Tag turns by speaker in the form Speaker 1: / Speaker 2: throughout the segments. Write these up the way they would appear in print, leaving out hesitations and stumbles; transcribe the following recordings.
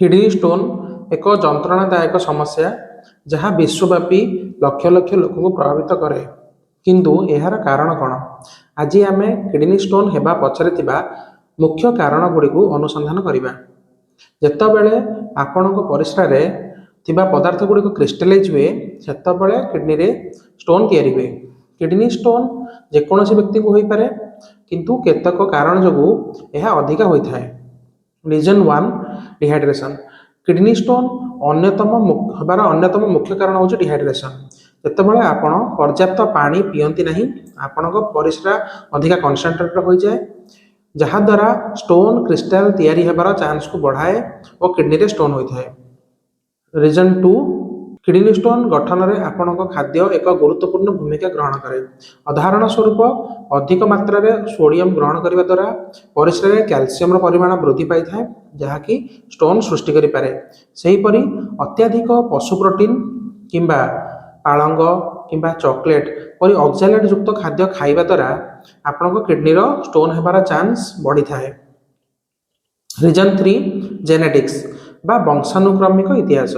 Speaker 1: Kidney stone एक ଯନ୍ତ୍ରଣାଦାୟକ ସମସ୍ୟା ଯାହା ବିଶ୍ୱବ୍ୟାପୀ ଲକ୍ଷ ଲକ୍ଷ ଲୋକଙ୍କୁ ପ୍ରଭାବିତ କରେ। କିନ୍ତୁ ଏହାର କାରଣ କ'ଣ? ଆଜି ଆମେ କିଡନୀ ଷ୍ଟୋନ୍ ହେବା ପଛରେ ଥିବା ମୁଖ୍ୟ କାରଣଗୁଡ଼ିକୁ ଅନୁସନ୍ଧାନ କରିବା। ଯେତେବେଳେ ଆପଣଙ୍କ ପରିସ୍ରାରେ ଥିବା ପଦାର୍ଥଗୁଡ଼ିକ କ୍ରିଷ୍ଟାଲାଇଜ୍ ହୁଏ, ସେତେବେଳେ କିଡନୀରେ ଷ୍ଟୋନ୍ ତିଆରି ହୁଏ। କିଡନୀ ଷ୍ଟୋନ୍ ଯେକୌଣସି ବ୍ୟକ୍ତିକୁ ହୋଇପାରେ, କିନ୍ତୁ କେତେକ କାରଣ ଯୋଗୁଁ ଏହା ଅଧିକା ହୋଇଥାଏ। Reason 1 dehydration. କିଡନୀ ଷ୍ଟୋନ୍ ହେବାର ଅନ୍ୟତମ ମୁଖ୍ୟ କାରଣ ହେଉଛି ଡିହାଇଡ୍ରେସନ୍। ଯେତେବେଳେ ଆପଣ ପର୍ଯ୍ୟାପ୍ତ ପାଣି ପିଅନ୍ତି ନାହିଁ, ଆପଣଙ୍କ ପରିସ୍ରା ଅଧିକା କନସେନ୍ଟ୍ରେଟ୍ ହୋଇଯାଏ, ଯାହାଦ୍ୱାରା ଷ୍ଟୋନ୍ କ୍ରିଷ୍ଟାଲ ତିଆରି ହେବାର ଚାନ୍ସକୁ ବଢ଼ାଏ ଓ କିଡନୀରେ ଷ୍ଟୋନ୍ ହୋଇଥାଏ। ରିଜନ୍ 2 କିଡନୀ ଷ୍ଟୋନ୍ ଗଠନରେ ଆପଣଙ୍କ ଖାଦ୍ୟ ଏକ ଗୁରୁତ୍ୱପୂର୍ଣ୍ଣ ଭୂମିକା ଗ୍ରହଣ କରେ। ଉଦାହରଣ ସ୍ୱରୂପ, ଅଧିକ ମାତ୍ରାରେ ସୋଡ଼ିୟମ୍ ଗ୍ରହଣ କରିବା ଦ୍ୱାରା ପରିସ୍ରାରେ କ୍ୟାଲସିୟମର ପରିମାଣ ବୃଦ୍ଧି ପାଇଥାଏ, ଯାହାକି ଷ୍ଟୋନ୍ ସୃଷ୍ଟି କରିପାରେ। ସେହିପରି ଅତ୍ୟଧିକ ପଶୁ ପ୍ରୋଟିନ୍ କିମ୍ବା ପାଳଙ୍ଗ କିମ୍ବା ଚକୋଲେଟ୍ ପରି ଅକ୍ସାଲେଟ୍ ଯୁକ୍ତ ଖାଦ୍ୟ ଖାଇବା ଦ୍ୱାରା ଆପଣଙ୍କ କିଡନୀର ଷ୍ଟୋନ୍ ହେବାର ଚାନ୍ସ ବଢ଼ିଥାଏ। ରିଜନ୍ 3 ଜେନେଟିକ୍ସ ବା ବଂଶାନୁକ୍ରମିକ ଇତିହାସ।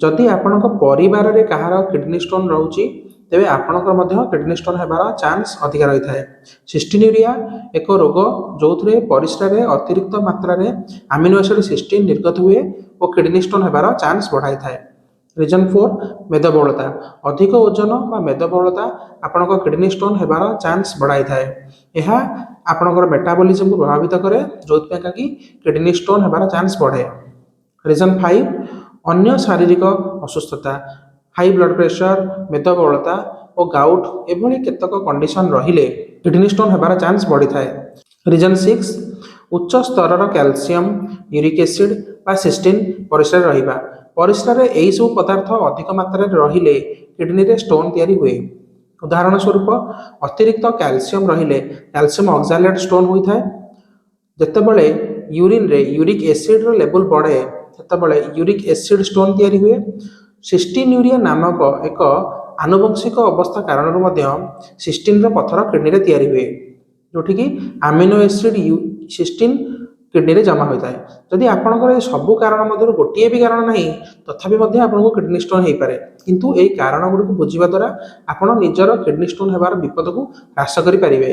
Speaker 1: ଯଦି ଆପଣଙ୍କ ପରିବାରରେ କାହାର କିଡନୀ ଷ୍ଟୋନ୍ ରହୁଛି, ତେବେ ଆପଣଙ୍କର ମଧ୍ୟ କିଡନୀ ଷ୍ଟୋନ୍ ହେବାର ଚାନ୍ସ ଅଧିକା ରହିଥାଏ। ସିଷ୍ଟିନ୍ୟୁରିଆ ଏକ ରୋଗ ଯେଉଁଥିରେ ପରିସ୍ରାରେ ଅତିରିକ୍ତ ମାତ୍ରାରେ ଆମିନୋ ଏସିଡ୍ ସିଷ୍ଟିନ୍ ନିର୍ଗତ ହୁଏ ଓ କିଡନୀ ଷ୍ଟୋନ୍ ହେବାର ଚାନ୍ସ ବଢ଼ାଇଥାଏ। ରିଜନ୍ 4 ମେଦବହୁଳତା। ଅଧିକ ଓଜନ ବା ମେଦବହୁଳତା ଆପଣଙ୍କ କିଡନୀ ଷ୍ଟୋନ୍ ହେବାର ଚାନ୍ସ ବଢ଼ାଇଥାଏ। ଏହା ଆପଣଙ୍କର ମେଟାବଲିଜିମ୍କୁ ପ୍ରଭାବିତ କରେ, ଯେଉଁଥିପାଇଁ କି କିଡନୀ ଷ୍ଟୋନ୍ ହେବାର ଚାନ୍ସ ବଢ଼େ। ରିଜନ୍ 5 ଅନ୍ୟ ଶାରୀରିକ ଅସୁସ୍ଥତା। ହାଇ ବ୍ଲଡ୍ ପ୍ରେସର, ମେଦବହୁଳତା ଓ ଗାଉଟ୍ ଏଭଳି କେତେକ କଣ୍ଡିସନ୍ ରହିଲେ କିଡନୀ ଷ୍ଟୋନ୍ ହେବାର ଚାନ୍ସ ବଢ଼ିଥାଏ। ରିଜନ୍ 6 ଉଚ୍ଚ ସ୍ତରର କ୍ୟାଲସିୟମ୍, ୟୁରିକ୍ ଏସିଡ୍ ବା ସିଷ୍ଟିନ୍ ପରିସ୍ରାରେ ରହିବା। ପରିସ୍ରାରେ ଏହିସବୁ ପଦାର୍ଥ ଅଧିକ ମାତ୍ରାରେ ରହିଲେ କିଡନୀରେ ଷ୍ଟୋନ୍ ତିଆରି ହୁଏ। ଉଦାହରଣ ସ୍ୱରୂପ, ଅତିରିକ୍ତ କ୍ୟାଲସିୟମ୍ ରହିଲେ କ୍ୟାଲସିୟମ୍ ଅକ୍ସାଲେଟ୍ ଷ୍ଟୋନ୍ ହୋଇଥାଏ। ଯେତେବେଳେ ୟୁରିନ୍ରେ ୟୁରିକ୍ ଏସିଡ୍ର ଲେବୁଲ୍ ବଢ଼େ, ସେତେବେଳେ ୟୁରିକ୍ ଏସିଡ୍ ଷ୍ଟୋନ୍ ତିଆରି ହୁଏ। ସିଷ୍ଟିନ୍ୟୁରିଆ ନାମକ ଏକ ଆନୁବଂଶିକ ଅବସ୍ଥା କାରଣରୁ ମଧ୍ୟ ସିଷ୍ଟିନ୍ର ପଥର କିଡନୀରେ ତିଆରି ହୁଏ, ଯେଉଁଠିକି ଆମିନୋ ଏସିଡ୍ ସିଷ୍ଟିନ୍ କିଡନୀରେ ଜମା ହୋଇଥାଏ। ଯଦି ଆପଣଙ୍କର ଏହି ସବୁ କାରଣ ମଧ୍ୟରୁ ଗୋଟିଏ ବି କାରଣ ନାହିଁ, ତଥାପି ମଧ୍ୟ ଆପଣଙ୍କୁ କିଡନୀ ଷ୍ଟୋନ୍ ହୋଇପାରେ। କିନ୍ତୁ ଏହି କାରଣଗୁଡ଼ିକୁ ବୁଝିବା ଦ୍ୱାରା ଆପଣ ନିଜର କିଡନୀ ଷ୍ଟୋନ୍ ହେବାର ବିପଦକୁ ହ୍ରାସ କରିପାରିବେ।